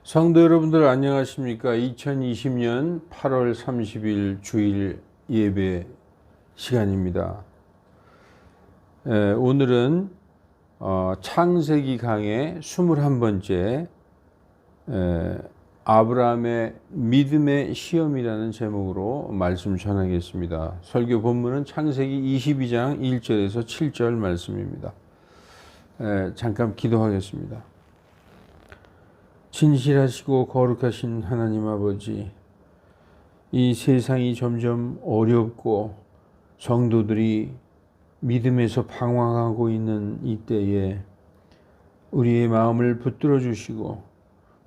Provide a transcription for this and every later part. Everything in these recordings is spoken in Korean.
성도 여러분들 안녕하십니까? 2020년 8월 30일 주일 예배 시간입니다. 오늘은 창세기 강의 21번째 아브라함의 믿음의 시험이라는 제목으로 말씀 전하겠습니다. 설교 본문은 창세기 22장 1절에서 7절 말씀입니다. 잠깐 기도하겠습니다. 진실하시고 거룩하신 하나님 아버지, 이 세상이 점점 어렵고 성도들이 믿음에서 방황하고 있는 이때에 우리의 마음을 붙들어 주시고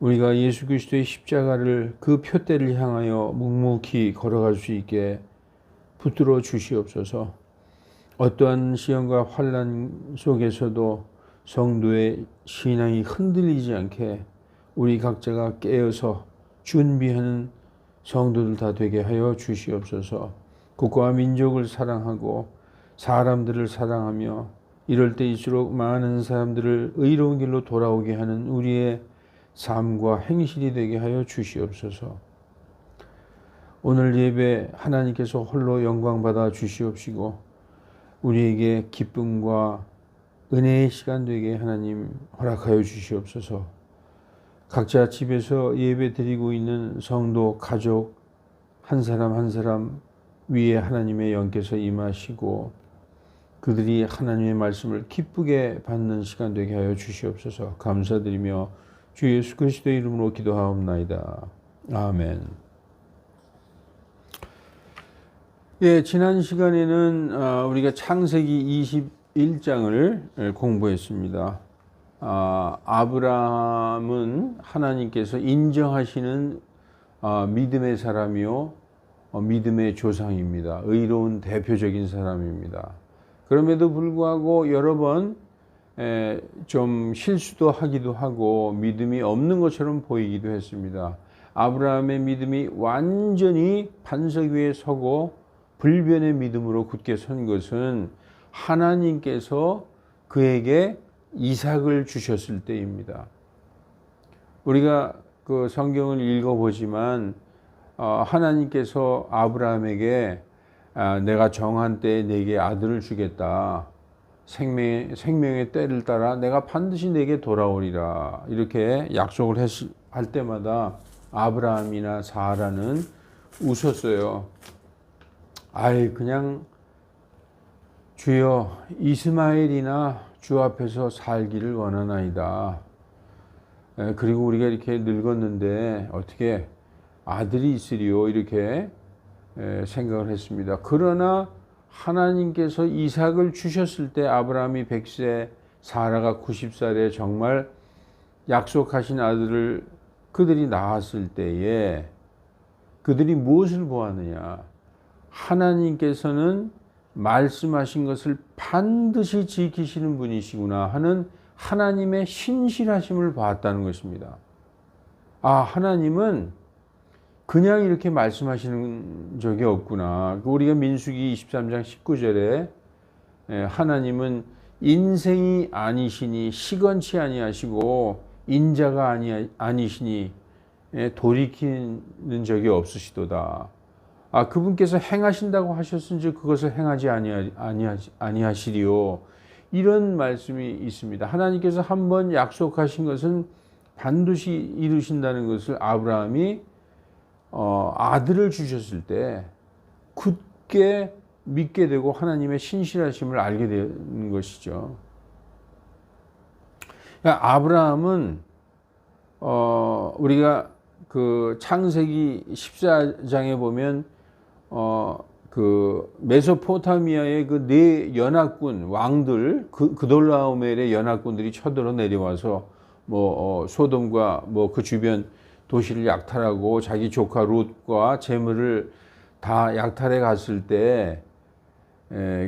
우리가 예수 그리스도의 십자가를 그 표대를 향하여 묵묵히 걸어갈 수 있게 붙들어 주시옵소서. 어떠한 시험과 환난 속에서도 성도의 신앙이 흔들리지 않게 우리 각자가 깨어서 준비하는 성도들 다 되게 하여 주시옵소서. 국가와 민족을 사랑하고 사람들을 사랑하며 이럴 때일수록 많은 사람들을 의로운 길로 돌아오게 하는 우리의 삶과 행실이 되게 하여 주시옵소서. 오늘 예배 하나님께서 홀로 영광 받아 주시옵시고 우리에게 기쁨과 은혜의 시간 되게 하나님 허락하여 주시옵소서. 각자 집에서 예배 드리고 있는 성도, 가족 한 사람 한 사람 위에 하나님의 영께서 임하시고 그들이 하나님의 말씀을 기쁘게 받는 시간 되게 하여 주시옵소서. 감사드리며 주 예수 그리스도의 이름으로 기도하옵나이다. 아멘. 지난 시간에는 우리가 창세기 21장을 공부했습니다. 아브라함은 하나님께서 인정하시는 믿음의 사람이요 믿음의 조상입니다. 의로운 대표적인 사람입니다. 그럼에도 불구하고 여러 번 좀 실수도 하기도 하고 믿음이 없는 것처럼 보이기도 했습니다. 아브라함의 믿음이 완전히 반석 위에 서고 불변의 믿음으로 굳게 선 것은 하나님께서 그에게 이삭을 주셨을 때입니다. 우리가 그 성경을 읽어보지만 하나님께서 아브라함에게 내가 정한 때에 내게 아들을 주겠다. 생명의 때를 따라 내가 반드시 내게 돌아오리라. 이렇게 약속을 할 때마다 아브라함이나 사라는 웃었어요. 그냥 주여 이스마엘이나 주 앞에서 살기를 원하나이다. 그리고 우리가 이렇게 늙었는데 어떻게 아들이 있으리요? 이렇게 생각을 했습니다. 그러나 하나님께서 이삭을 주셨을 때 아브라함이 100세, 사라가 90살에 정말 약속하신 아들을 그들이 낳았을 때에 그들이 무엇을 보았느냐? 하나님께서는 말씀하신 것을 반드시 지키시는 분이시구나 하는 하나님의 신실하심을 봤다는 것입니다. 하나님은 그냥 이렇게 말씀하시는 적이 없구나. 우리가 민수기 23장 19절에 하나님은 인생이 아니시니 시건치 아니하시고 인자가 아니시니 돌이키는 적이 없으시도다. 그분께서 행하신다고 하셨은지 그것을 행하지 아니하시리요. 이런 말씀이 있습니다. 하나님께서 한번 약속하신 것은 반드시 이루신다는 것을 아브라함이 아들을 주셨을 때 굳게 믿게 되고 하나님의 신실하심을 알게 되는 것이죠. 그러니까 아브라함은 우리가 그 창세기 14장에 보면 그 메소포타미아의 그 네 연합군 왕들 그돌라오멜의 연합군들이 쳐들어 내려와서 소돔과 그 주변 도시를 약탈하고 자기 조카 룻과 재물을 다 약탈해 갔을 때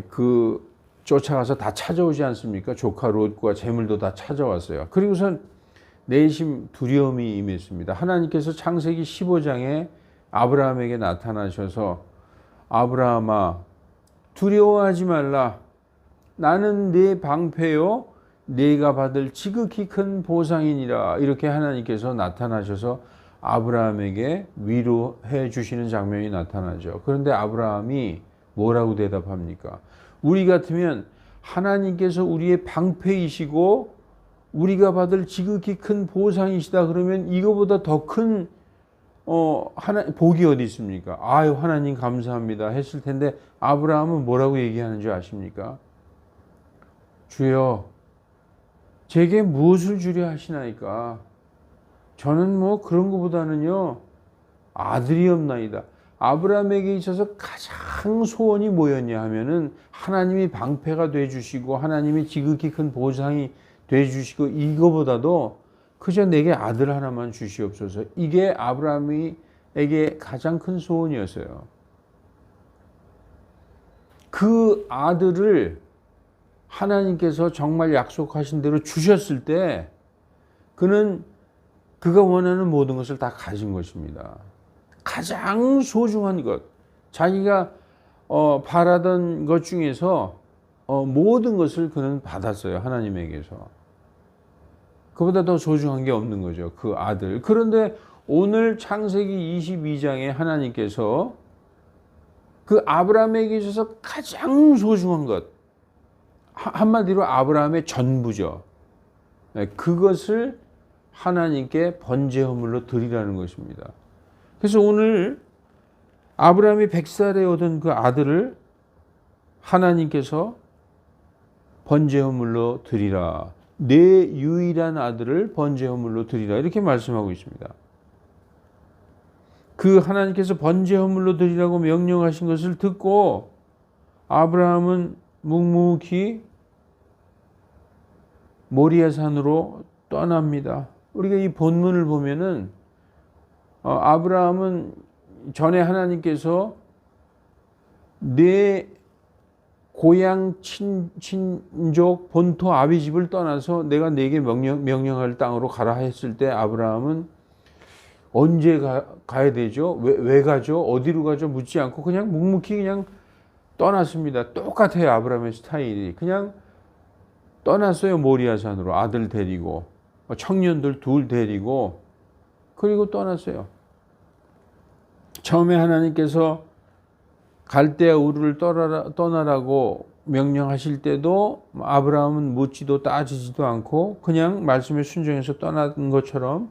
그 쫓아가서 다 찾아오지 않습니까? 조카 룻과 재물도 다 찾아왔어요. 그리고선 내심 두려움이 임했습니다. 하나님께서 창세기 15장에 아브라함에게 나타나셔서 아브라함아 두려워하지 말라. 나는 네 방패요 네가 받을 지극히 큰 보상이니라. 이렇게 하나님께서 나타나셔서 아브라함에게 위로해 주시는 장면이 나타나죠. 그런데 아브라함이 뭐라고 대답합니까? 우리 같으면 하나님께서 우리의 방패이시고 우리가 받을 지극히 큰 보상이시다 그러면 이거보다 더 큰 복이 어디 있습니까? 아유, 하나님 감사합니다 했을 텐데 아브라함은 뭐라고 얘기하는 줄 아십니까? 주여, 제게 무엇을 주려 하시나이까? 저는 뭐 그런 것보다는요, 아들이 없나이다. 아브라함에게 있어서 가장 소원이 뭐였냐 하면은 하나님이 방패가 돼 주시고 하나님이 지극히 큰 보상이 돼 주시고 이거보다도 그저 내게 아들 하나만 주시옵소서. 이게 아브라함에게 가장 큰 소원이었어요. 그 아들을 하나님께서 정말 약속하신 대로 주셨을 때 그는 그가 원하는 모든 것을 다 가진 것입니다. 가장 소중한 것, 자기가 바라던 것 중에서 모든 것을 그는 받았어요. 하나님에게서. 그보다 더 소중한 게 없는 거죠. 그 아들. 그런데 오늘 창세기 22장에 하나님께서 그 아브라함에게 있어서 가장 소중한 것, 한마디로 아브라함의 전부죠. 그것을 하나님께 번제 허물로 드리라는 것입니다. 그래서 오늘 아브라함이 100살에 얻은 그 아들을 하나님께서 번제 허물로 드리라. 내 유일한 아들을 번제 허물로 드리라. 이렇게 말씀하고 있습니다. 그 하나님께서 번제 허물로 드리라고 명령하신 것을 듣고 아브라함은 묵묵히 모리아 산으로 떠납니다. 우리가 이 본문을 보면은 아브라함은 전에 하나님께서 내 고향 친족 본토 아비집을 떠나서 내가 네게 명령할 땅으로 가라 했을 때 아브라함은 언제 가야 되죠? 왜 가죠? 어디로 가죠? 묻지 않고 그냥 묵묵히 그냥 떠났습니다. 똑같아요. 아브라함의 스타일이. 그냥 떠났어요. 모리아산으로 아들 데리고 청년들 둘 데리고 그리고 떠났어요. 처음에 하나님께서 갈대아 우르를 떠나라고 명령하실 때도 아브라함은 묻지도 따지지도 않고 그냥 말씀에 순종해서 떠난 것처럼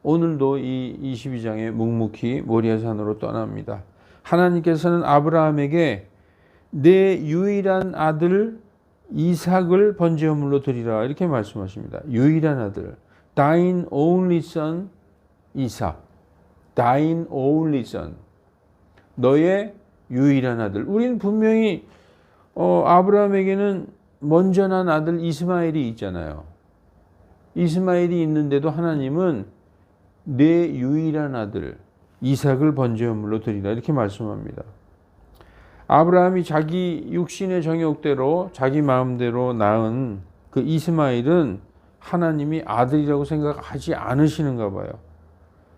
오늘도 이 22장에 묵묵히 모리아산으로 떠납니다. 하나님께서는 아브라함에게 내 유일한 아들 이삭을 번제 허물로 드리라 이렇게 말씀하십니다. 유일한 아들, thine only son 이삭, thine only son, 너의 유일한 아들. 우리는 분명히 아브라함에게는 먼저 난 아들 이스마엘이 있잖아요. 이스마엘이 있는데도 하나님은 내 유일한 아들 이삭을 번제 허물로 드리라 이렇게 말씀합니다. 아브라함이 자기 육신의 정욕대로 자기 마음대로 낳은 그 이스마엘은 하나님이 아들이라고 생각하지 않으시는가 봐요.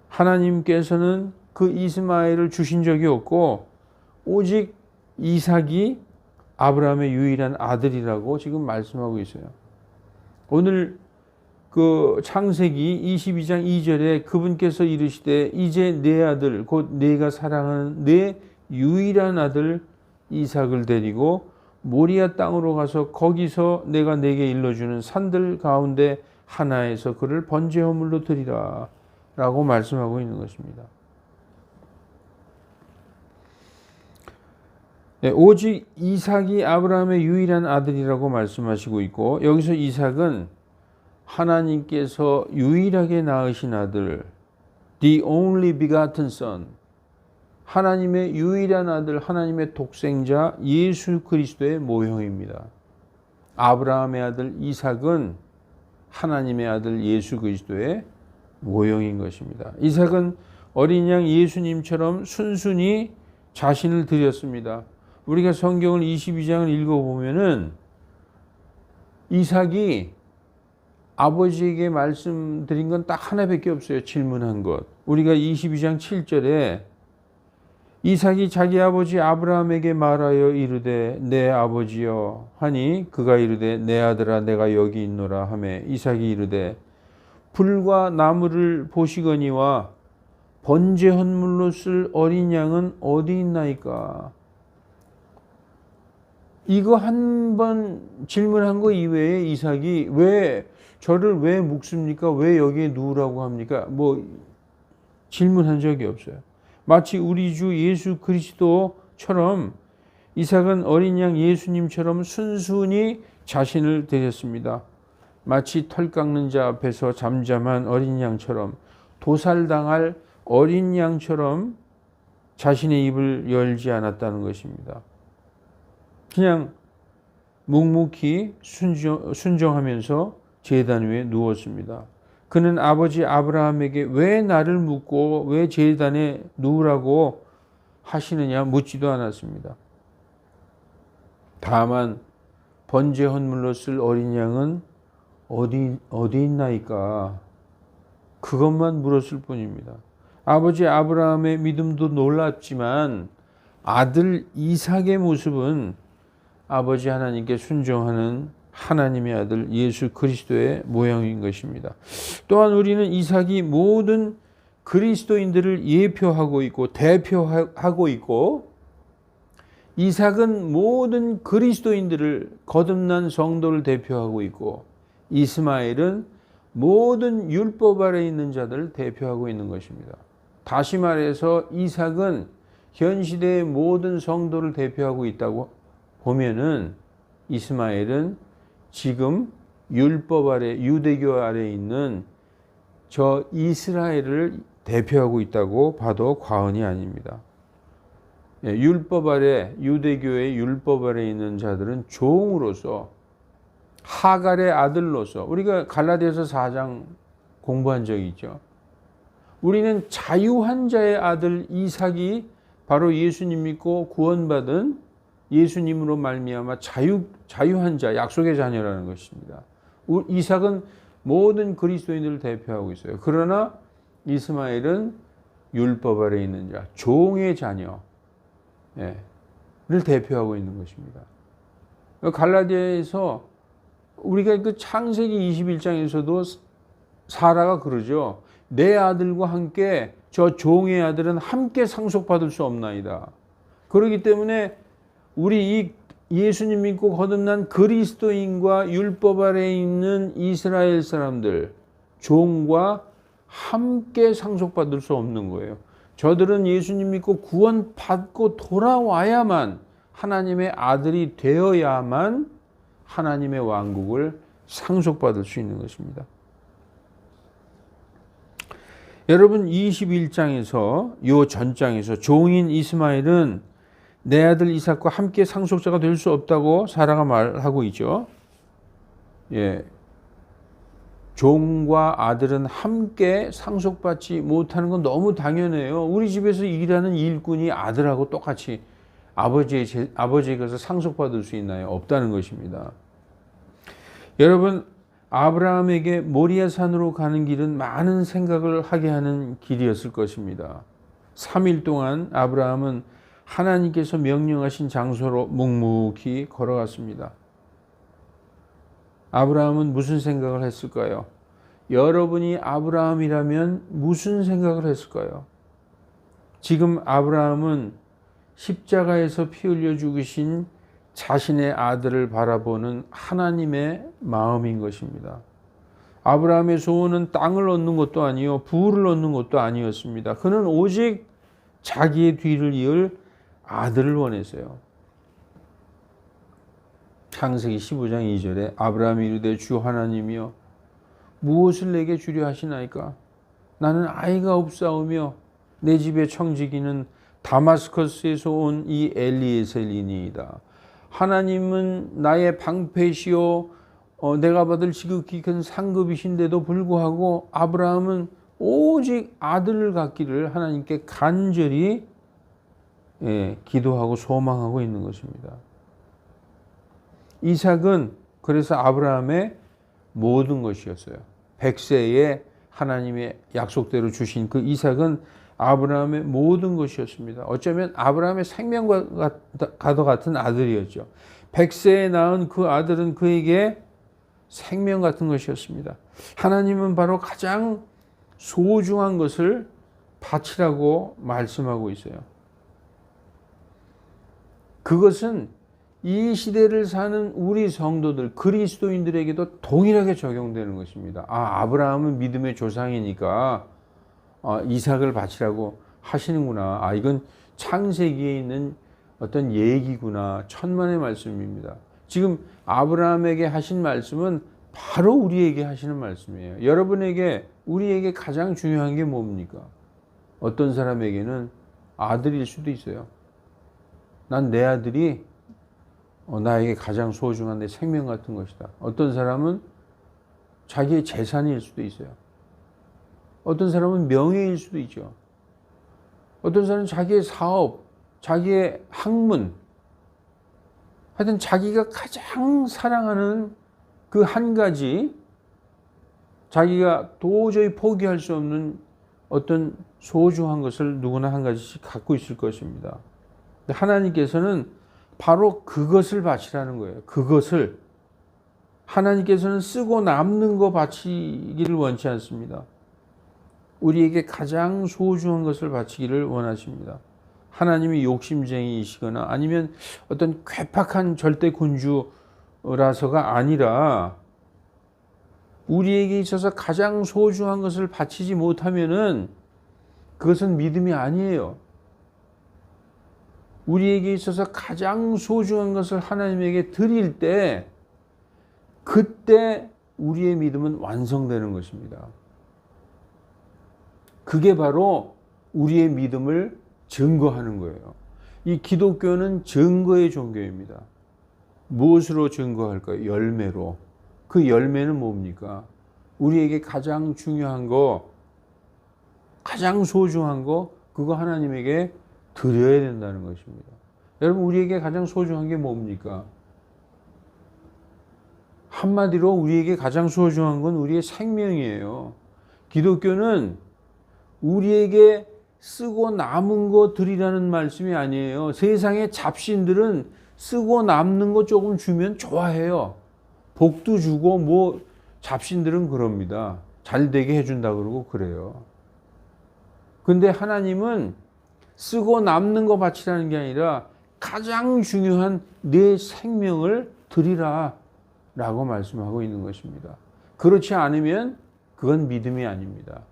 하나님께서는 그 이스마엘을 주신 적이 없고 오직 이삭이 아브라함의 유일한 아들이라고 지금 말씀하고 있어요. 오늘 그 창세기 22장 2절에 그분께서 이르시되 이제 내 아들 곧 내가 사랑하는 내 유일한 아들 이삭을 데리고 모리아 땅으로 가서 거기서 내가 네게 일러주는 산들 가운데 하나에서 그를 번제 허물로 드리라 라고 말씀하고 있는 것입니다. 네, 오직 이삭이 아브라함의 유일한 아들이라고 말씀하시고 있고 여기서 이삭은 하나님께서 유일하게 낳으신 아들, the only begotten son, 하나님의 유일한 아들, 하나님의 독생자 예수 그리스도의 모형입니다. 아브라함의 아들 이삭은 하나님의 아들 예수 그리스도의 모형인 것입니다. 이삭은 어린 양 예수님처럼 순순히 자신을 드렸습니다. 우리가 성경을 22장을 읽어보면은 이삭이 아버지에게 말씀드린 건 딱 하나밖에 없어요. 질문한 것. 우리가 22장 7절에 이삭이 자기 아버지 아브라함에게 말하여 이르되 내 아버지여 하니 그가 이르되 내 아들아 내가 여기 있노라 하매 이삭이 이르되 불과 나무를 보시거니와 번제 헌물로 쓸 어린 양은 어디 있나이까. 이거 한 번 질문한 거 이외에 이삭이 왜 저를 왜 묵습니까? 왜 여기에 누우라고 합니까? 뭐 질문한 적이 없어요. 마치 우리 주 예수 그리스도처럼 이삭은 어린 양 예수님처럼 순순히 자신을 드렸습니다. 마치 털 깎는 자 앞에서 잠잠한 어린 양처럼 도살당할 어린 양처럼 자신의 입을 열지 않았다는 것입니다. 그냥 묵묵히 순종하면서 제단 위에 누웠습니다. 그는 아버지 아브라함에게 왜 나를 묻고 왜 제단에 누우라고 하시느냐 묻지도 않았습니다. 다만 번제 헌물로 쓸 어린 양은 어디 있나이까 그것만 물었을 뿐입니다. 아버지 아브라함의 믿음도 놀랍지만 아들 이삭의 모습은 아버지 하나님께 순종하는 하나님의 아들 예수 그리스도의 모양인 것입니다. 또한 우리는 이삭이 모든 그리스도인들을 예표하고 있고 대표하고 있고 이삭은 모든 그리스도인들을 거듭난 성도를 대표하고 있고 이스마엘은 모든 율법 아래 있는 자들을 대표하고 있는 것입니다. 다시 말해서 이삭은 현 시대의 모든 성도를 대표하고 있다고 보면은 이스마엘은 지금 율법 아래 유대교 아래 있는 저 이스라엘을 대표하고 있다고 봐도 과언이 아닙니다. 율법 아래 유대교의 율법 아래 있는 자들은 종으로서 하갈의 아들로서 우리가 갈라디아서 4장 공부한 적이 있죠. 우리는 자유한 자의 아들 이삭이 바로 예수님 믿고 구원받은 예수님으로 말미암아 자유한 자, 약속의 자녀라는 것입니다. 이삭은 모든 그리스도인들을 대표하고 있어요. 그러나 이스마엘은 율법 아래 있는 자, 종의 자녀를 대표하고 있는 것입니다. 갈라디아에서 우리가 그 창세기 21장에서도 사라가 그러죠. 내 아들과 함께 저 종의 아들은 함께 상속받을 수 없나이다. 그렇기 때문에 우리 이 예수님 믿고 거듭난 그리스도인과 율법 아래에 있는 이스라엘 사람들, 종과 함께 상속받을 수 없는 거예요. 저들은 예수님 믿고 구원받고 돌아와야만 하나님의 아들이 되어야만 하나님의 왕국을 상속받을 수 있는 것입니다. 여러분 21장에서 요 전장에서 종인 이스마엘은 내 아들 이삭과 함께 상속자가 될 수 없다고 사라가 말하고 있죠. 종과 아들은 함께 상속받지 못하는 건 너무 당연해요. 우리 집에서 일하는 일꾼이 아들하고 똑같이 아버지에게서 상속받을 수 있나요? 없다는 것입니다. 여러분 아브라함에게 모리아산으로 가는 길은 많은 생각을 하게 하는 길이었을 것입니다. 3일 동안 아브라함은 하나님께서 명령하신 장소로 묵묵히 걸어갔습니다. 아브라함은 무슨 생각을 했을까요? 여러분이 아브라함이라면 무슨 생각을 했을까요? 지금 아브라함은 십자가에서 피 흘려 죽으신 자신의 아들을 바라보는 하나님의 마음인 것입니다. 아브라함의 소원은 땅을 얻는 것도 아니요 부를 얻는 것도 아니었습니다. 그는 오직 자기의 뒤를 이을 아들을 원했어요. 창세기 15장 2절에 아브라함이 이르되 주 하나님이여 무엇을 내게 주려 하시나이까? 나는 아이가 없사오며 내 집의 청지기는 다마스커스에서 온 이 엘리에셀이니이다. 하나님은 나의 방패시오 내가 받을 지극히 큰 상급이신데도 불구하고 아브라함은 오직 아들을 갖기를 하나님께 간절히 기도하고 소망하고 있는 것입니다. 이삭은 그래서 아브라함의 모든 것이었어요. 100세에 하나님의 약속대로 주신 그 이삭은 아브라함의 모든 것이었습니다. 어쩌면 아브라함의 생명과도 같은 아들이었죠. 100세에 낳은 그 아들은 그에게 생명 같은 것이었습니다. 하나님은 바로 가장 소중한 것을 바치라고 말씀하고 있어요. 그것은 이 시대를 사는 우리 성도들, 그리스도인들에게도 동일하게 적용되는 것입니다. 아브라함은 믿음의 조상이니까 이삭을 바치라고 하시는구나. 이건 창세기에 있는 어떤 얘기구나. 천만의 말씀입니다. 지금 아브라함에게 하신 말씀은 바로 우리에게 하시는 말씀이에요. 여러분에게, 우리에게 가장 중요한 게 뭡니까? 어떤 사람에게는 아들일 수도 있어요. 난 내 아들이 나에게 가장 소중한 내 생명 같은 것이다. 어떤 사람은 자기의 재산일 수도 있어요. 어떤 사람은 명예일 수도 있죠. 어떤 사람은 자기의 사업, 자기의 학문, 하여튼 자기가 가장 사랑하는 그 한 가지, 자기가 도저히 포기할 수 없는 어떤 소중한 것을 누구나 한 가지씩 갖고 있을 것입니다. 하나님께서는 바로 그것을 바치라는 거예요. 그것을. 하나님께서는 쓰고 남는 거 바치기를 원치 않습니다. 우리에게 가장 소중한 것을 바치기를 원하십니다. 하나님이 욕심쟁이이시거나 아니면 어떤 괴팍한 절대군주라서가 아니라 우리에게 있어서 가장 소중한 것을 바치지 못하면은 그것은 믿음이 아니에요. 우리에게 있어서 가장 소중한 것을 하나님에게 드릴 때 그때 우리의 믿음은 완성되는 것입니다. 그게 바로 우리의 믿음을 증거하는 거예요. 이 기독교는 증거의 종교입니다. 무엇으로 증거할까요? 열매로. 그 열매는 뭡니까? 우리에게 가장 중요한 거, 가장 소중한 거, 그거 하나님에게 드려야 된다는 것입니다. 여러분, 우리에게 가장 소중한 게 뭡니까? 한마디로 우리에게 가장 소중한 건 우리의 생명이에요. 기독교는 우리에게 쓰고 남은 거 드리라는 말씀이 아니에요. 세상의 잡신들은 쓰고 남는 거 조금 주면 좋아해요. 복도 주고 뭐 잡신들은 그럽니다. 잘 되게 해준다 그러고 그래요. 근데 하나님은 쓰고 남는 거 바치라는 게 아니라 가장 중요한 내 생명을 드리라 라고 말씀하고 있는 것입니다. 그렇지 않으면 그건 믿음이 아닙니다.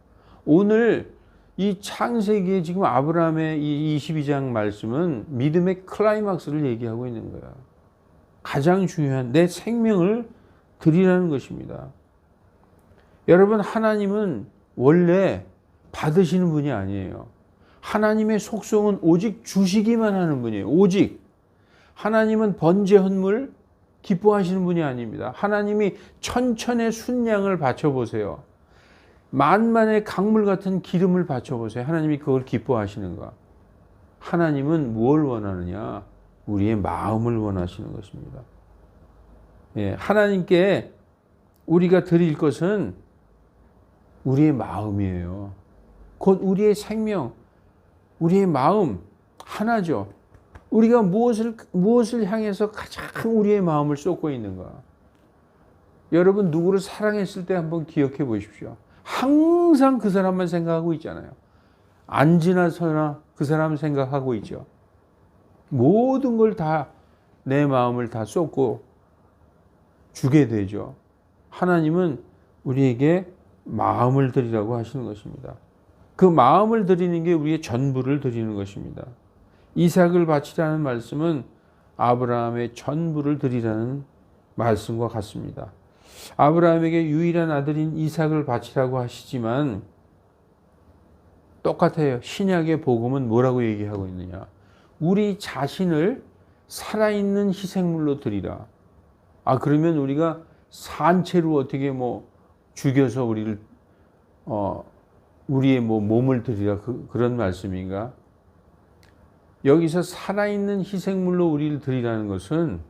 오늘 이 창세기에 지금 아브라함의 이 22장 말씀은 믿음의 클라이막스를 얘기하고 있는 거야. 가장 중요한 내 생명을 드리라는 것입니다. 여러분, 하나님은 원래 받으시는 분이 아니에요. 하나님의 속성은 오직 주시기만 하는 분이에요. 오직. 하나님은 번제 헌물 기뻐하시는 분이 아닙니다. 하나님이 천천의 순양을 바쳐보세요. 만만의 강물 같은 기름을 바쳐보세요. 하나님이 그걸 기뻐하시는가? 하나님은 무엇을 원하느냐? 우리의 마음을 원하시는 것입니다. 예, 하나님께 우리가 드릴 것은 우리의 마음이에요. 곧 우리의 생명, 우리의 마음 하나죠. 우리가 무엇을 향해서 가장 우리의 마음을 쏟고 있는가? 여러분, 누구를 사랑했을 때 한번 기억해 보십시오. 항상 그 사람만 생각하고 있잖아요. 안 지나서나 그 사람 생각하고 있죠. 모든 걸 다 내 마음을 다 쏟고 주게 되죠. 하나님은 우리에게 마음을 드리라고 하시는 것입니다. 그 마음을 드리는 게 우리의 전부를 드리는 것입니다. 이삭을 바치라는 말씀은 아브라함의 전부를 드리라는 말씀과 같습니다. 아브라함에게 유일한 아들인 이삭을 바치라고 하시지만 똑같아요. 신약의 복음은 뭐라고 얘기하고 있느냐? 우리 자신을 살아있는 희생물로 드리라. 그러면 우리가 산채로 어떻게 죽여서 우리의 몸을 드리라 그런 말씀인가? 여기서 살아있는 희생물로 우리를 드리라는 것은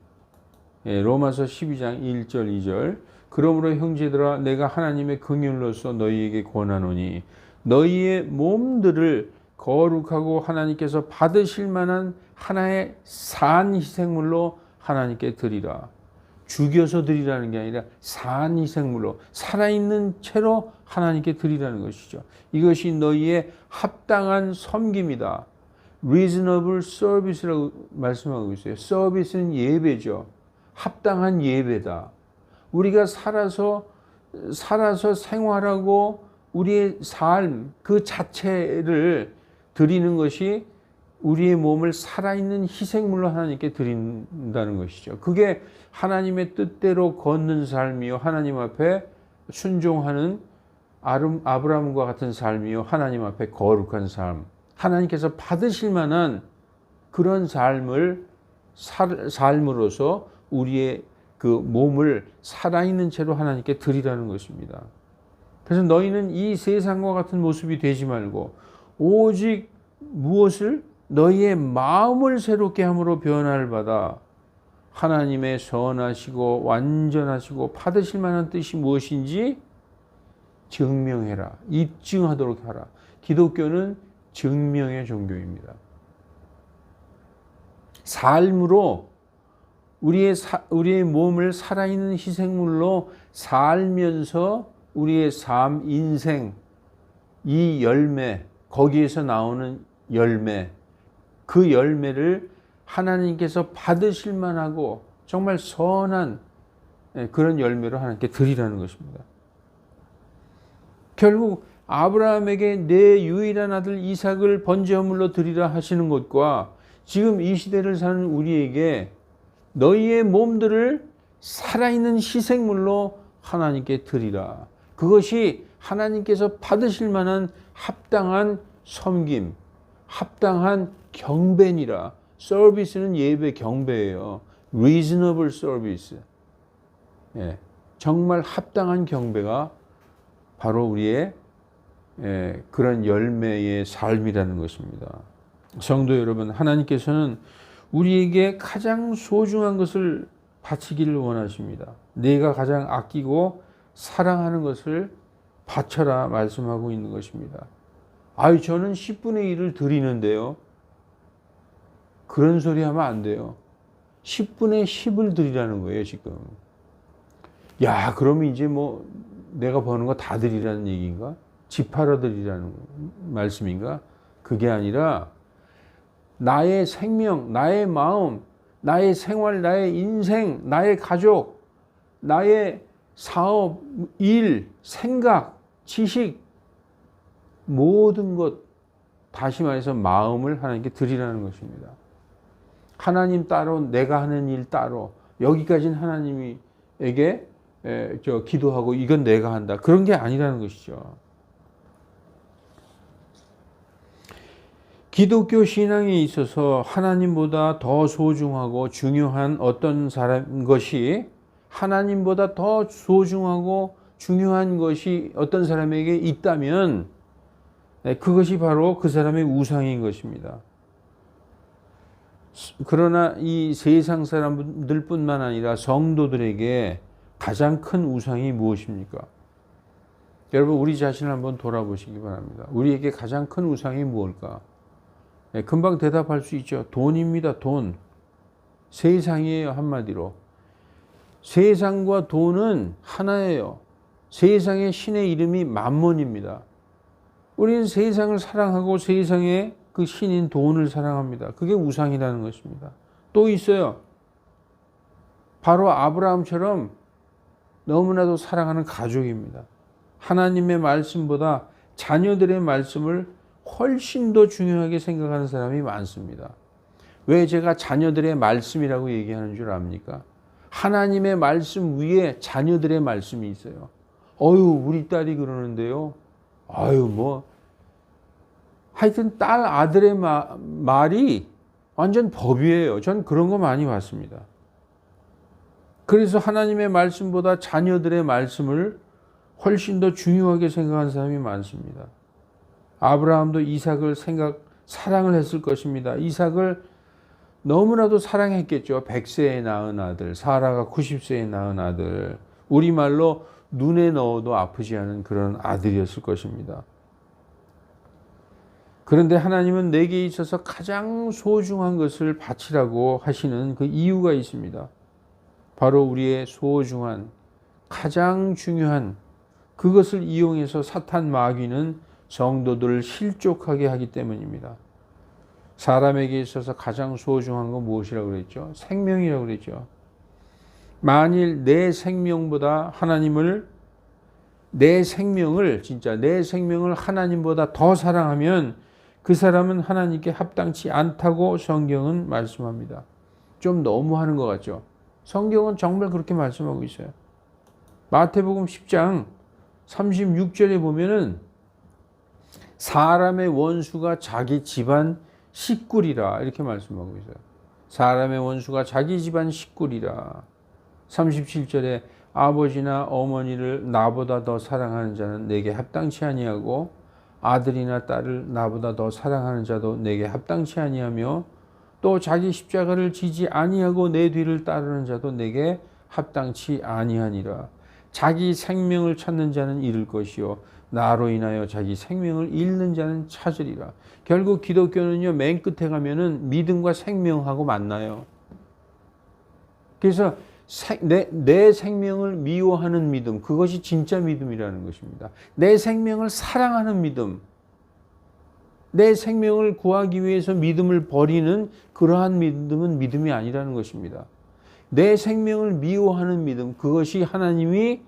로마서 12장 1절 2절 그러므로 형제들아 내가 하나님의 긍휼로서 너희에게 권하노니 너희의 몸들을 거룩하고 하나님께서 받으실 만한 하나의 산 희생물로 하나님께 드리라. 죽여서 드리라는 게 아니라 산 희생물로 살아있는 채로 하나님께 드리라는 것이죠. 이것이 너희의 합당한 섬김이다. reasonable service라고 말씀하고 있어요. 서비스는 예배죠. 합당한 예배다. 우리가 살아서 생활하고 우리의 삶 그 자체를 드리는 것이 우리의 몸을 살아있는 희생물로 하나님께 드린다는 것이죠. 그게 하나님의 뜻대로 걷는 삶이요, 하나님 앞에 순종하는 아브라함과 같은 삶이요, 하나님 앞에 거룩한 삶, 하나님께서 받으실 만한 그런 삶으로서 우리의 그 몸을 살아있는 채로 하나님께 드리라는 것입니다. 그래서 너희는 이 세상과 같은 모습이 되지 말고 오직 무엇을? 너희의 마음을 새롭게 함으로 변화를 받아 하나님의 선하시고 완전하시고 받으실 만한 뜻이 무엇인지 증명해라. 입증하도록 하라. 기독교는 증명의 종교입니다. 삶으로 우리의 몸을 살아있는 희생물로 살면서 우리의 삶, 인생, 이 열매, 거기에서 나오는 열매, 그 열매를 하나님께서 받으실 만하고 정말 선한 그런 열매로 하나님께 드리라는 것입니다. 결국 아브라함에게 내 유일한 아들 이삭을 번제물로 드리라 하시는 것과 지금 이 시대를 사는 우리에게 너희의 몸들을 살아있는 희생물로 하나님께 드리라. 그것이 하나님께서 받으실 만한 합당한 섬김, 합당한 경배니라. 서비스는 예배 경배예요. reasonable service. 예, 정말 합당한 경배가 바로 우리의 그런 열매의 삶이라는 것입니다. 성도 여러분, 하나님께서는 우리에게 가장 소중한 것을 바치기를 원하십니다. 내가 가장 아끼고 사랑하는 것을 바쳐라 말씀하고 있는 것입니다. 아유, 저는 10분의 1을 드리는데요. 그런 소리 하면 안 돼요. 10분의 10을 드리라는 거예요, 지금. 야, 그러면 이제 뭐 내가 버는 거 다 드리라는 얘기인가? 집 팔아 드리라는 말씀인가? 그게 아니라 나의 생명, 나의 마음, 나의 생활, 나의 인생, 나의 가족, 나의 사업, 일, 생각, 지식, 모든 것, 다시 말해서 마음을 하나님께 드리라는 것입니다. 하나님 따로, 내가 하는 일 따로, 여기까지는 하나님에게 기도하고 이건 내가 한다. 그런 게 아니라는 것이죠. 기독교 신앙에 있어서 하나님보다 더 소중하고 중요한 어떤 것이 하나님보다 더 소중하고 중요한 것이 어떤 사람에게 있다면 그것이 바로 그 사람의 우상인 것입니다. 그러나 이 세상 사람들뿐만 아니라 성도들에게 가장 큰 우상이 무엇입니까? 여러분, 우리 자신을 한번 돌아보시기 바랍니다. 우리에게 가장 큰 우상이 무엇일까? 금방 대답할 수 있죠. 돈입니다. 돈. 세상이에요. 한마디로. 세상과 돈은 하나예요. 세상의 신의 이름이 만몬입니다. 우리는 세상을 사랑하고 세상의 그 신인 돈을 사랑합니다. 그게 우상이라는 것입니다. 또 있어요. 바로 아브라함처럼 너무나도 사랑하는 가족입니다. 하나님의 말씀보다 자녀들의 말씀을 훨씬 더 중요하게 생각하는 사람이 많습니다. 왜 제가 자녀들의 말씀이라고 얘기하는 줄 압니까? 하나님의 말씀 위에 자녀들의 말씀이 있어요. 어유, 우리 딸이 그러는데요. 아유, 뭐. 하여튼 딸, 아들의 말이 완전 법이에요. 전 그런 거 많이 봤습니다. 그래서 하나님의 말씀보다 자녀들의 말씀을 훨씬 더 중요하게 생각하는 사람이 많습니다. 아브라함도 이삭을 사랑을 했을 것입니다. 이삭을 너무나도 사랑했겠죠. 100세에 낳은 아들, 사라가 90세에 낳은 아들, 우리말로 눈에 넣어도 아프지 않은 그런 아들이었을 것입니다. 그런데 하나님은 내게 있어서 가장 소중한 것을 바치라고 하시는 그 이유가 있습니다. 바로 우리의 소중한, 가장 중요한 그것을 이용해서 사탄 마귀는 성도들을 실족하게 하기 때문입니다. 사람에게 있어서 가장 소중한 건 무엇이라고 그랬죠? 생명이라고 그랬죠. 만일 내 생명보다 내 생명을 하나님보다 더 사랑하면 그 사람은 하나님께 합당치 않다고 성경은 말씀합니다. 좀 너무하는 것 같죠? 성경은 정말 그렇게 말씀하고 있어요. 마태복음 10장 36절에 보면은 사람의 원수가 자기 집안 식구리라 이렇게 말씀하고 있어요. 사람의 원수가 자기 집안 식구리라. 37절에 아버지나 어머니를 나보다 더 사랑하는 자는 내게 합당치 아니하고 아들이나 딸을 나보다 더 사랑하는 자도 내게 합당치 아니하며 또 자기 십자가를 지지 아니하고 내 뒤를 따르는 자도 내게 합당치 아니하니라. 자기 생명을 찾는 자는 잃을 것이요 나로 인하여 자기 생명을 잃는 자는 찾으리라. 결국 기독교는요, 맨 끝에 가면은 믿음과 생명하고 만나요. 그래서 내 생명을 미워하는 믿음, 그것이 진짜 믿음이라는 것입니다. 내 생명을 사랑하는 믿음, 내 생명을 구하기 위해서 믿음을 버리는 그러한 믿음은 믿음이 아니라는 것입니다. 내 생명을 미워하는 믿음, 그것이 하나님이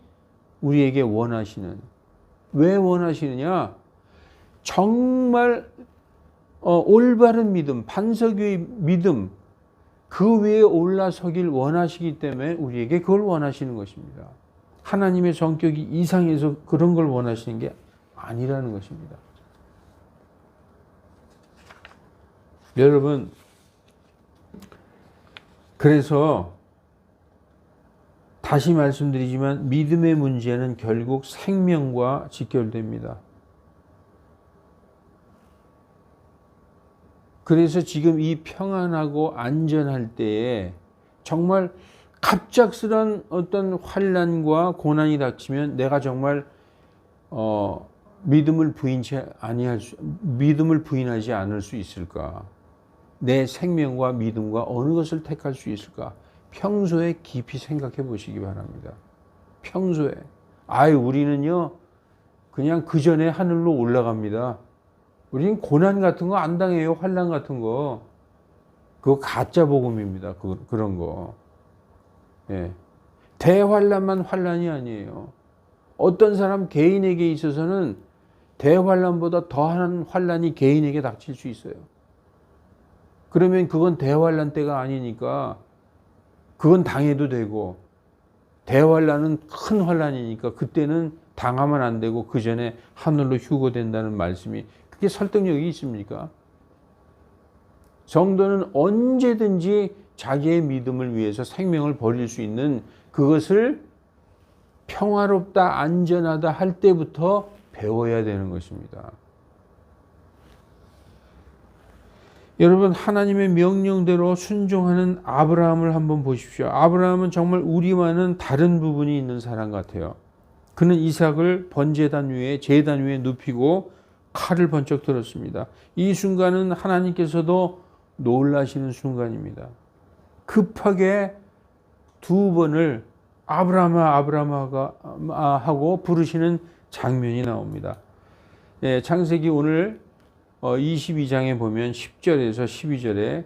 우리에게 원하시는, 왜 원하시느냐? 정말 올바른 믿음, 반석 위의 믿음, 그 위에 올라서길 원하시기 때문에 우리에게 그걸 원하시는 것입니다. 하나님의 성격이 이상해서 그런 걸 원하시는 게 아니라는 것입니다. 여러분, 그래서 다시 말씀드리지만 믿음의 문제는 결국 생명과 직결됩니다. 그래서 지금 이 평안하고 안전할 때에 정말 갑작스런 어떤 환난과 고난이 닥치면 내가 정말 믿음을 부인하지 않을 수 있을까? 내 생명과 믿음과 어느 것을 택할 수 있을까? 평소에 깊이 생각해 보시기 바랍니다. 평소에. 우리는요, 그냥 그 전에 하늘로 올라갑니다. 우리는 고난 같은 거 안 당해요. 환난 같은 거. 그거 가짜 복음입니다. 그런 거. 예. 대환난만 환난이 아니에요. 어떤 사람 개인에게 있어서는 대환난보다 더한 환난이 개인에게 닥칠 수 있어요. 그러면 그건 대환난 때가 아니니까 그건 당해도 되고, 대환난은 큰 환난이니까 그때는 당하면 안 되고 그 전에 하늘로 휴거된다는 말씀이 그게 설득력이 있습니까? 성도는 언제든지 자기의 믿음을 위해서 생명을 버릴 수 있는 그것을 평화롭다, 안전하다 할 때부터 배워야 되는 것입니다. 여러분, 하나님의 명령대로 순종하는 아브라함을 한번 보십시오. 아브라함은 정말 우리와는 다른 부분이 있는 사람 같아요. 그는 이삭을 번제단 위에, 제단 위에 눕히고 칼을 번쩍 들었습니다. 이 순간은 하나님께서도 놀라시는 순간입니다. 급하게 두 번을 아브라함아 아브라함아 하고 부르시는 장면이 나옵니다. 창세기 오늘 22장에 보면 10절에서 12절에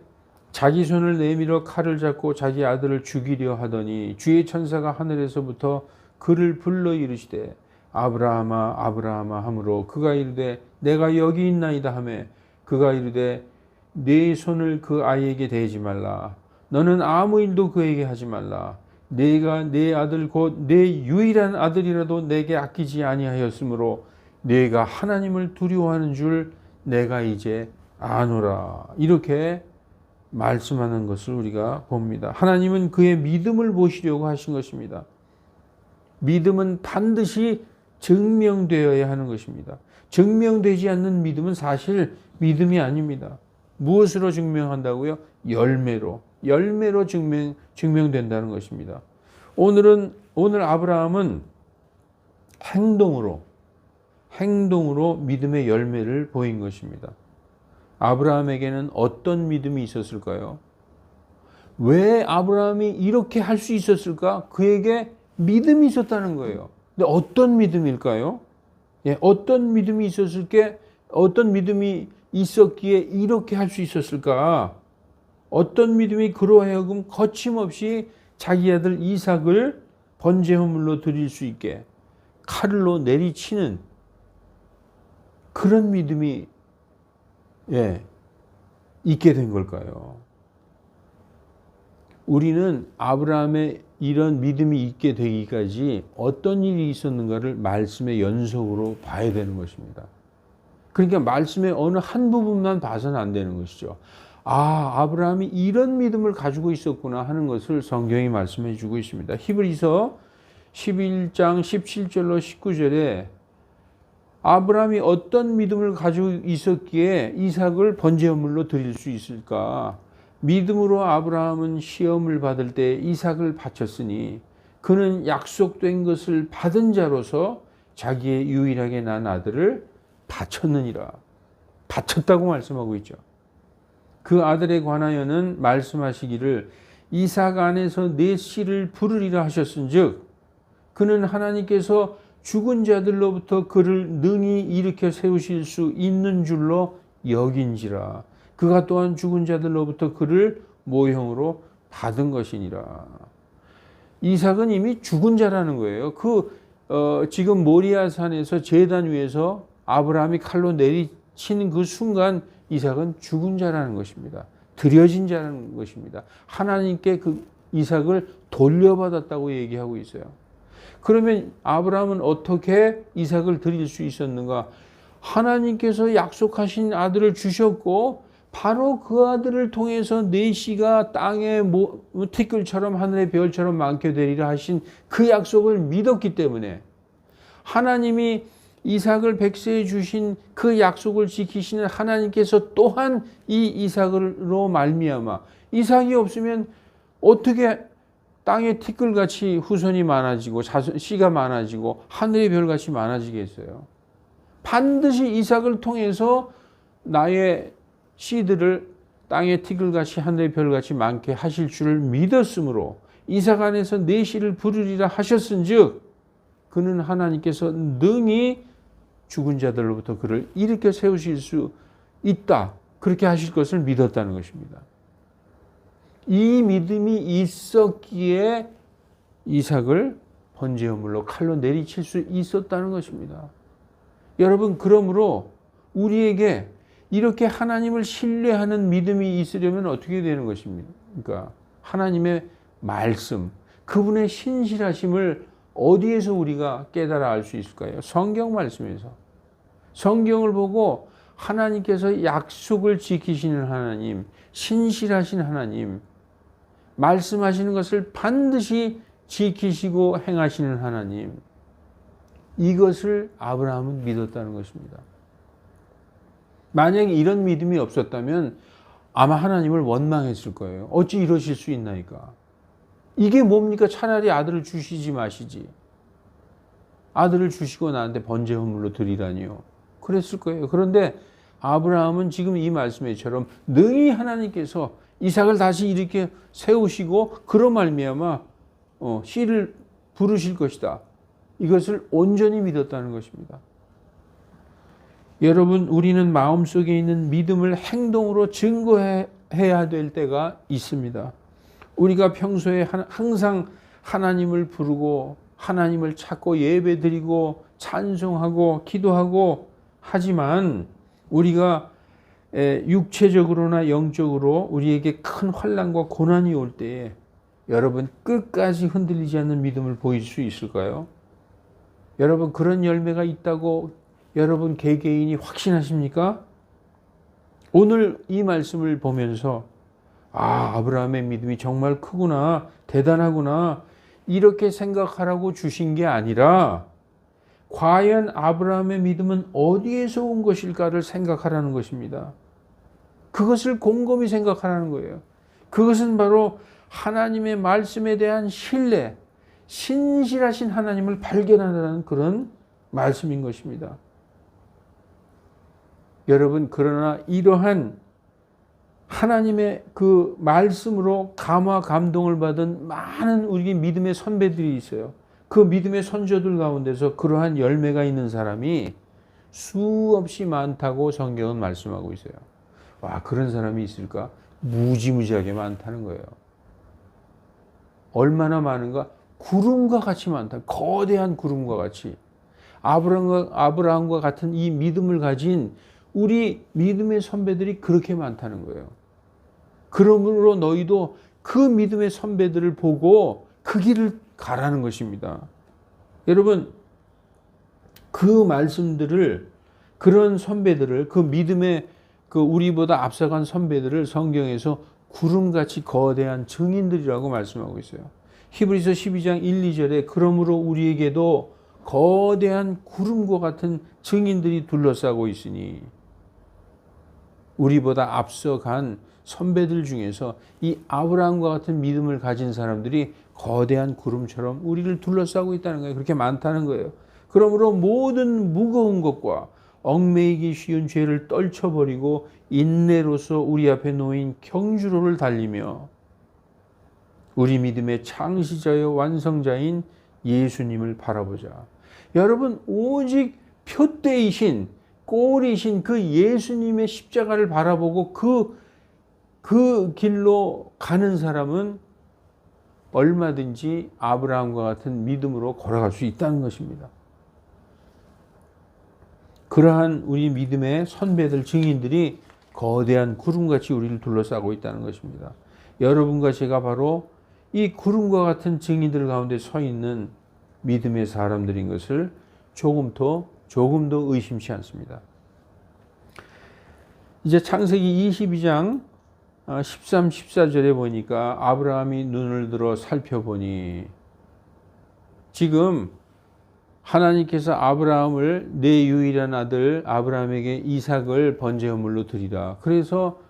자기 손을 내밀어 칼을 잡고 자기 아들을 죽이려 하더니 주의 천사가 하늘에서부터 그를 불러 이르시되 아브라함아 아브라함아 하므로 그가 이르되 내가 여기 있나이다 하매 그가 이르되 네 손을 그 아이에게 대지 말라. 너는 아무 일도 그에게 하지 말라. 내가 내 아들 곧 내 유일한 아들이라도 내게 아끼지 아니하였으므로 내가 하나님을 두려워하는 줄 내가 이제 아노라. 이렇게 말씀하는 것을 우리가 봅니다. 하나님은 그의 믿음을 보시려고 하신 것입니다. 믿음은 반드시 증명되어야 하는 것입니다. 증명되지 않는 믿음은 사실 믿음이 아닙니다. 무엇으로 증명한다고요? 열매로 증명된다는 것입니다. 오늘 아브라함은 행동으로 믿음의 열매를 보인 것입니다. 아브라함에게는 어떤 믿음이 있었을까요? 왜 아브라함이 이렇게 할 수 있었을까? 그에게 믿음이 있었다는 거예요. 근데 어떤 믿음일까요? 예, 어떤 믿음이 어떤 믿음이 있었기에 이렇게 할 수 있었을까? 어떤 믿음이 그로 하여금 거침없이 자기 아들 이삭을 번제물로 드릴 수 있게 칼로 내리치는 그런 믿음이 있게 된 걸까요? 우리는 아브라함의 이런 믿음이 있게 되기까지 어떤 일이 있었는가를 말씀의 연속으로 봐야 되는 것입니다. 그러니까 말씀의 어느 한 부분만 봐서는 안 되는 것이죠. 아브라함이 이런 믿음을 가지고 있었구나 하는 것을 성경이 말씀해 주고 있습니다. 히브리서 11장 17절로 19절에 아브라함이 어떤 믿음을 가지고 있었기에 이삭을 번제물로 드릴 수 있을까? 믿음으로 아브라함은 시험을 받을 때 이삭을 바쳤으니 그는 약속된 것을 받은 자로서 자기의 유일하게 난 아들을 바쳤느니라. 바쳤다고 말씀하고 있죠. 그 아들에 관하여는 말씀하시기를 이삭 안에서 내 씨를 부르리라 하셨은즉 그는 하나님께서 죽은 자들로부터 그를 능히 일으켜 세우실 수 있는 줄로 여긴지라. 그가 또한 죽은 자들로부터 그를 모형으로 받은 것이니라. 이삭은 이미 죽은 자라는 거예요. 지금 모리아산에서 제단 위에서 아브라함이 칼로 내리치는 그 순간 이삭은 죽은 자라는 것입니다. 드려진 자라는 것입니다. 하나님께 그 이삭을 돌려받았다고 얘기하고 있어요. 그러면 아브라함은 어떻게 이삭을 드릴 수 있었는가? 하나님께서 약속하신 아들을 주셨고 바로 그 아들을 통해서 내 씨가 땅의 티끌처럼 하늘의 별처럼 많게 되리라 하신 그 약속을 믿었기 때문에 하나님이 이삭을 백세에 주신 그 약속을 지키시는 하나님께서 또한 이 이삭으로 말미암아 이삭이 없으면 어떻게 땅의 티끌같이 후손이 많아지고 씨가 많아지고 하늘의 별같이 많아지겠어요. 반드시 이삭을 통해서 나의 씨들을 땅의 티끌같이 하늘의 별같이 많게 하실 줄을 믿었으므로 이삭 안에서 내 씨를 부르리라 하셨은즉 그는 하나님께서 능히 죽은 자들로부터 그를 일으켜 세우실 수 있다. 그렇게 하실 것을 믿었다는 것입니다. 이 믿음이 있었기에 이삭을 번제물로 칼로 내리칠 수 있었다는 것입니다. 여러분, 그러므로 우리에게 이렇게 하나님을 신뢰하는 믿음이 있으려면 어떻게 되는 것입니까? 그러니까 하나님의 말씀, 그분의 신실하심을 어디에서 우리가 깨달아 알 수 있을까요? 성경 말씀에서. 성경을 보고 하나님께서 약속을 지키시는 하나님, 신실하신 하나님, 말씀하시는 것을 반드시 지키시고 행하시는 하나님, 이것을 아브라함은 믿었다는 것입니다. 만약에 이런 믿음이 없었다면 아마 하나님을 원망했을 거예요. 어찌 이러실 수 있나이까. 이게 뭡니까? 차라리 아들을 주시지 마시지. 아들을 주시고 나한테 번제물로 드리라니요. 그랬을 거예요. 그런데 아브라함은 지금 이 말씀에처럼 능히 하나님께서 이삭을 다시 이렇게 세우시고 그로 말미암아 씨를 부르실 것이다. 이것을 온전히 믿었다는 것입니다. 여러분, 우리는 마음속에 있는 믿음을 행동으로 증거해야 될 때가 있습니다. 우리가 평소에 항상 하나님을 부르고 하나님을 찾고 예배드리고 찬송하고 기도하고 하지만 우리가 육체적으로나 영적으로 우리에게 큰 환난과 고난이 올 때에 여러분 끝까지 흔들리지 않는 믿음을 보일 수 있을까요? 여러분 그런 열매가 있다고 여러분 개개인이 확신하십니까? 오늘 이 말씀을 보면서 아브라함의 믿음이 정말 크구나, 대단하구나 이렇게 생각하라고 주신 게 아니라 과연 아브라함의 믿음은 어디에서 온 것일까를 생각하라는 것입니다. 그것을 곰곰이 생각하라는 거예요. 그것은 바로 하나님의 말씀에 대한 신뢰, 신실하신 하나님을 발견하라는 그런 말씀인 것입니다. 여러분, 그러나 이러한 하나님의 그 말씀으로 감화 감동을 받은 많은 우리 믿음의 선배들이 있어요. 그 믿음의 선조들 가운데서 그러한 열매가 있는 사람이 수없이 많다고 성경은 말씀하고 있어요. 와, 그런 사람이 있을까? 무지무지하게 많다는 거예요. 얼마나 많은가? 구름과 같이 많다. 거대한 구름과 같이. 아브라함과 같은 이 믿음을 가진 우리 믿음의 선배들이 그렇게 많다는 거예요. 그러므로 너희도 그 믿음의 선배들을 보고 그 길을 가라는 것입니다. 여러분, 그 말씀들을, 그런 선배들을, 그 믿음의 그 우리보다 앞서간 선배들을 성경에서 구름같이 거대한 증인들이라고 말씀하고 있어요. 히브리서 12장 1, 2절에 그러므로 우리에게도 거대한 구름과 같은 증인들이 둘러싸고 있으니, 우리보다 앞서간 선배들 중에서 이 아브라함과 같은 믿음을 가진 사람들이 거대한 구름처럼 우리를 둘러싸고 있다는 거예요. 그렇게 많다는 거예요. 그러므로 모든 무거운 것과 얽매이기 쉬운 죄를 떨쳐버리고 인내로서 우리 앞에 놓인 경주로를 달리며 우리 믿음의 창시자여 완성자인 예수님을 바라보자. 여러분, 오직 표대이신 꼴이신 그 예수님의 십자가를 바라보고 그 길로 가는 사람은 얼마든지 아브라함과 같은 믿음으로 걸어갈 수 있다는 것입니다. 그러한 우리 믿음의 선배들, 증인들이 거대한 구름같이 우리를 둘러싸고 있다는 것입니다. 여러분과 제가 바로 이 구름과 같은 증인들 가운데 서 있는 믿음의 사람들인 것을 조금도 의심치 않습니다. 이제 창세기 22장 13, 14절에 보니까 아브라함이 눈을 들어 살펴보니, 지금 하나님께서 아브라함을 내 유일한 아들 아브라함에게 이삭을 번제물로 드리라. 그래서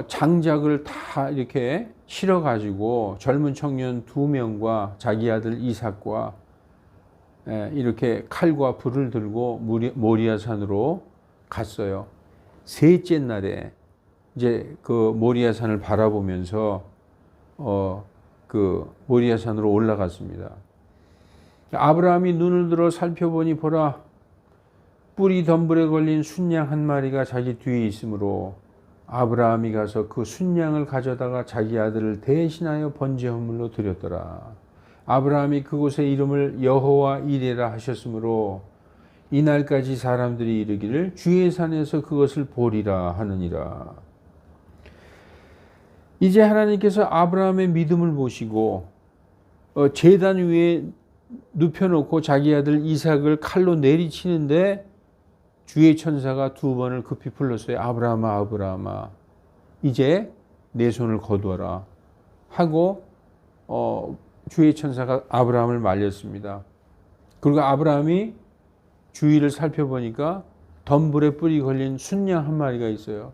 장작을 다 이렇게 실어 가지고 젊은 청년 2명과 자기 아들 이삭과 이렇게 칼과 불을 들고 모리아 산으로 갔어요. 셋째 날에 이제 그 모리아 산을 바라보면서 그 모리아 산으로 올라갔습니다. 아브라함이 눈을 들어 살펴보니 보라, 뿔이 덤불에 걸린 순양 한 마리가 자기 뒤에 있으므로 아브라함이 가서 그 순양을 가져다가 자기 아들을 대신하여 번제물로 드렸더라. 아브라함이 그곳의 이름을 여호와 이레라 하셨으므로 이날까지 사람들이 이르기를 주의 산에서 그것을 보리라 하느니라. 이제 하나님께서 아브라함의 믿음을 보시고 제단 위에 눕혀놓고 자기 아들 이삭을 칼로 내리치는데 주의 천사가 2번을 급히 불렀어요. 아브라함아, 아브라함아, 이제 내 손을 거두어라 하고 주의 천사가 아브라함을 말렸습니다. 그리고 아브라함이 주위를 살펴보니까 덤불에 뿔이 걸린 순양 한 마리가 있어요.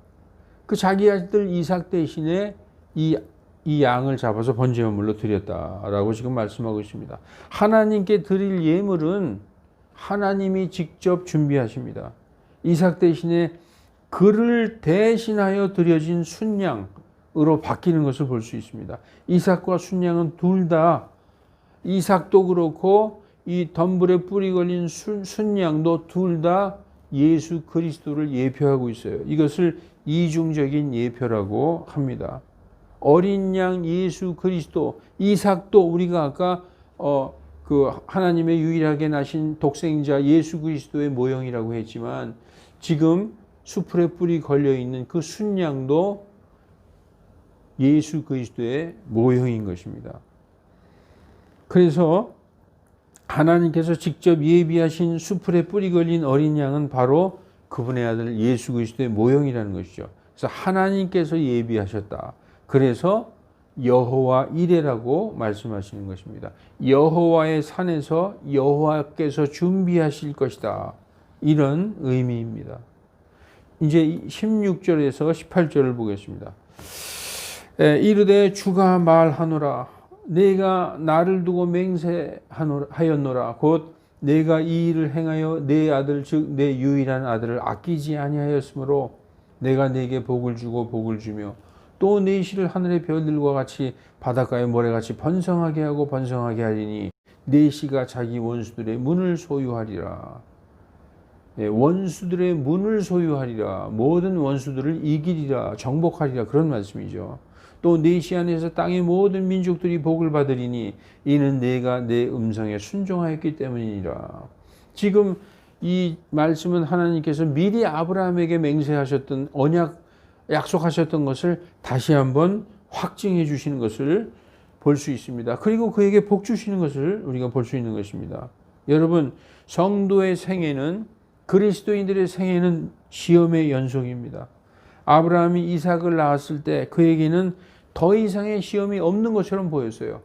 그 자기 아들 이삭 대신에 이 양을 잡아서 번제물로 드렸다라고 지금 말씀하고 있습니다. 하나님께 드릴 예물은 하나님이 직접 준비하십니다. 이삭 대신에 그를 대신하여 드려진 순양으로 바뀌는 것을 볼 수 있습니다. 이삭과 순양은 둘 다, 이삭도 그렇고 이 덤불에 뿔이 걸린 순양도 둘 다 예수 그리스도를 예표하고 있어요. 이것을 이중적인 예표라고 합니다. 어린 양 예수 그리스도, 이삭도 우리가 아까 그 하나님의 유일하게 나신 독생자 예수 그리스도의 모형이라고 했지만, 지금 수풀에 뿔이 걸려 있는 그 순양도 예수 그리스도의 모형인 것입니다. 그래서 하나님께서 직접 예비하신 수풀에 뿔이 걸린 어린 양은 바로 그분의 아들 예수 그리스도의 모형이라는 것이죠. 그래서 하나님께서 예비하셨다. 그래서 여호와 이레라고 말씀하시는 것입니다. 여호와의 산에서 여호와께서 준비하실 것이다. 이런 의미입니다. 이제 16절에서 18절을 보겠습니다. 이르되 주가 말하노라. 내가 나를 두고 맹세하였노라. 곧 내가 이 일을 행하여 내 아들 즉 내 유일한 아들을 아끼지 아니하였으므로 내가 네게 복을 주고 복을 주며 또 네 씨를 하늘의 별들과 같이 바닷가의 모래같이 번성하게 하고 번성하게 하리니 네 씨가 자기 원수들의 문을 소유하리라. 예, 원수들의 문을 소유하리라. 모든 원수들을 이기리라. 정복하리라. 그런 말씀이죠. 또 네 씨 안에서 땅의 모든 민족들이 복을 받으리니 이는 내가 내 음성에 순종하였기 때문이니라. 지금 이 말씀은 하나님께서 미리 아브라함에게 맹세하셨던 언약, 약속하셨던 것을 다시 한번 확증해 주시는 것을 볼 수 있습니다. 그리고 그에게 복 주시는 것을 우리가 볼 수 있는 것입니다. 여러분, 성도의 생애는, 그리스도인들의 생애는 시험의 연속입니다. 아브라함이 이삭을 낳았을 때 그에게는 더 이상의 시험이 없는 것처럼 보였어요.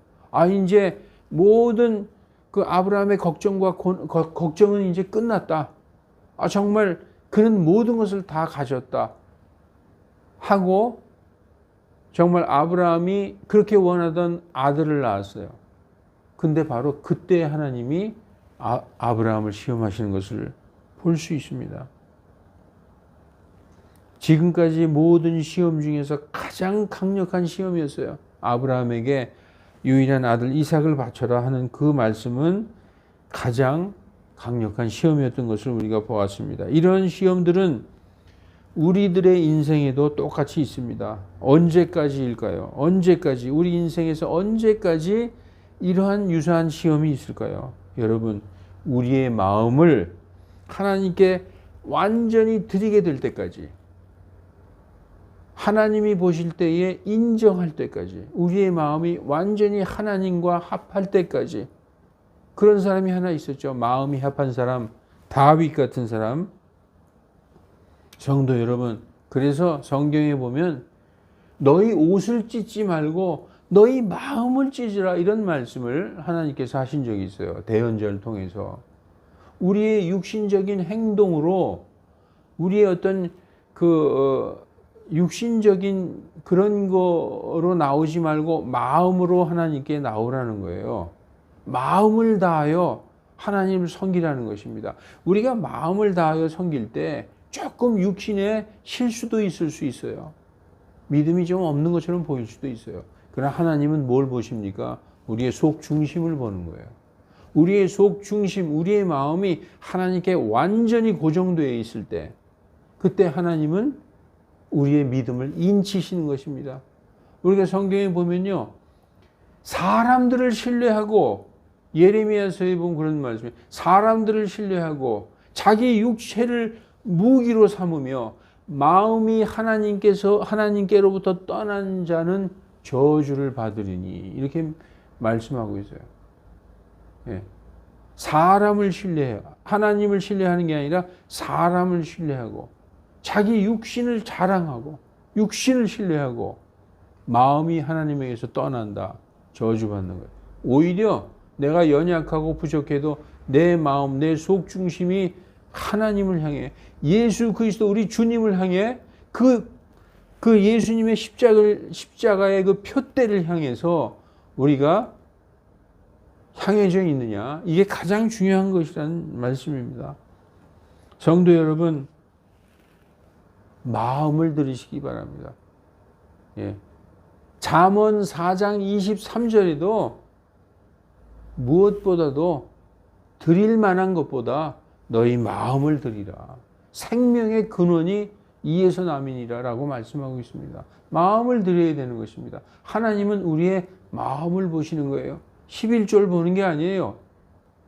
이제 모든 그 아브라함의 걱정은 이제 끝났다. 정말 그는 모든 것을 다 가졌다. 하고 정말 아브라함이 그렇게 원하던 아들을 낳았어요. 근데 바로 그때 하나님이 아브라함을 시험하시는 것을 볼 수 있습니다. 지금까지 모든 시험 중에서 가장 강력한 시험이었어요. 아브라함에게 유일한 아들 이삭을 바쳐라 하는 그 말씀은 가장 강력한 시험이었던 것을 우리가 보았습니다. 이런 시험들은 우리들의 인생에도 똑같이 있습니다. 언제까지일까요? 언제까지, 우리 인생에서 언제까지 이러한 유사한 시험이 있을까요? 여러분, 우리의 마음을 하나님께 완전히 드리게 될 때까지, 하나님이 보실 때에 인정할 때까지, 우리의 마음이 완전히 하나님과 합할 때까지. 그런 사람이 하나 있었죠. 마음이 합한 사람, 다윗 같은 사람. 성도 여러분, 그래서 성경에 보면 너희 옷을 찢지 말고 너희 마음을 찢으라, 이런 말씀을 하나님께서 하신 적이 있어요. 대언자를 통해서. 우리의 육신적인 행동으로, 우리의 어떤 육신적인 그런 거로 나오지 말고 마음으로 하나님께 나오라는 거예요. 마음을 다하여 하나님을 섬기라는 것입니다. 우리가 마음을 다하여 섬길 때 조금 육신에 실수도 있을 수 있어요. 믿음이 좀 없는 것처럼 보일 수도 있어요. 그러나 하나님은 뭘 보십니까? 우리의 속 중심을 보는 거예요. 우리의 속 중심, 우리의 마음이 하나님께 완전히 고정되어 있을 때, 그때 하나님은 우리의 믿음을 인치시는 것입니다. 우리가 성경에 보면요, 사람들을 신뢰하고, 예레미야서에 보면 그런 말씀이에요. 사람들을 신뢰하고 자기 육체를 무기로 삼으며 마음이 하나님께로부터 떠난 자는 저주를 받으리니, 이렇게 말씀하고 있어요. 예. 사람을 신뢰해요. 하나님을 신뢰하는 게 아니라 사람을 신뢰하고 자기 육신을 자랑하고 육신을 신뢰하고 마음이 하나님에게서 떠난다. 저주받는 거예요. 오히려 내가 연약하고 부족해도 내 마음, 내 속 중심이 하나님을 향해, 예수 그리스도 우리 주님을 향해 그 예수님의 십자가의 그 표대를 향해서 우리가 향해져 있느냐, 이게 가장 중요한 것이라는 말씀입니다. 성도 여러분, 마음을 들이시기 바랍니다. 예. 잠언 4장 23절에도 무엇보다도 드릴 만한 것보다 너희 마음을 드리라. 생명의 근원이 이에서 남이니라 라고 말씀하고 있습니다. 마음을 드려야 되는 것입니다. 하나님은 우리의 마음을 보시는 거예요. 11절 보는 게 아니에요.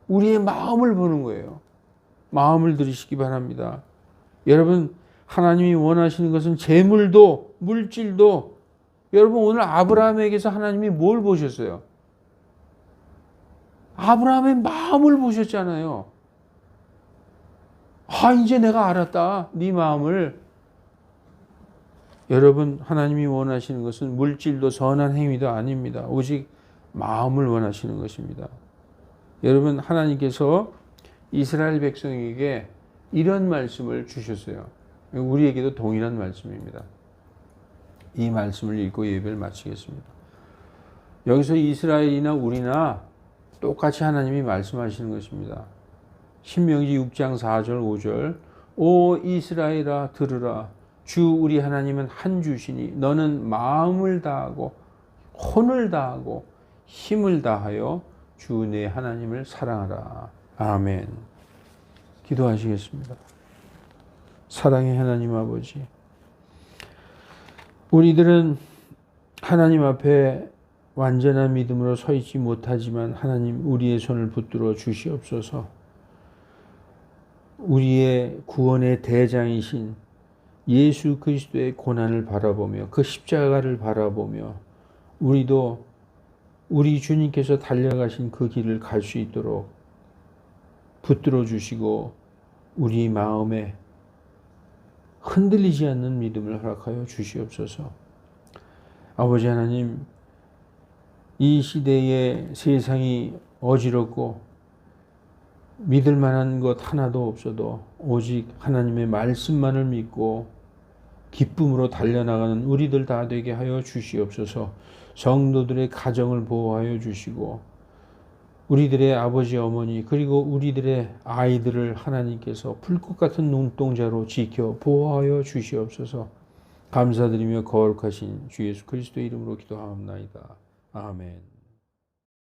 우리의 마음을 보는 거예요. 마음을 들이시기 바랍니다. 여러분, 하나님이 원하시는 것은 재물도 물질도, 여러분 오늘 아브라함에게서 하나님이 뭘 보셨어요? 아브라함의 마음을 보셨잖아요. 이제 내가 알았다, 네 마음을. 여러분, 하나님이 원하시는 것은 물질도 선한 행위도 아닙니다. 오직 마음을 원하시는 것입니다. 여러분, 하나님께서 이스라엘 백성에게 이런 말씀을 주셨어요. 우리에게도 동일한 말씀입니다. 이 말씀을 읽고 예배를 마치겠습니다. 여기서 이스라엘이나 우리나 똑같이 하나님이 말씀하시는 것입니다. 신명기 6장 4절 5절 오 이스라엘아 들으라 주 우리 하나님은 한 주시니 너는 마음을 다하고 혼을 다하고 힘을 다하여 주 내 하나님을 사랑하라. 아멘. 기도하시겠습니다. 사랑의 하나님 아버지, 우리들은 하나님 앞에 완전한 믿음으로 서 있지 못하지만 하나님 우리의 손을 붙들어 주시옵소서. 우리의 구원의 대장이신 예수 그리스도의 고난을 바라보며 그 십자가를 바라보며 우리도 우리 주님께서 달려가신 그 길을 갈 수 있도록 붙들어 주시고 우리 마음에 흔들리지 않는 믿음을 허락하여 주시옵소서. 아버지 하나님, 이 시대에 세상이 어지럽고 믿을 만한 것 하나도 없어도 오직 하나님의 말씀만을 믿고 기쁨으로 달려나가는 우리들 다 되게 하여 주시옵소서. 성도들의 가정을 보호하여 주시고 우리들의 아버지 어머니 그리고 우리들의 아이들을 하나님께서 불꽃 같은 눈동자로 지켜 보호하여 주시옵소서. 감사드리며 거룩하신 주 예수 그리스도의 이름으로 기도하옵나이다. 아멘.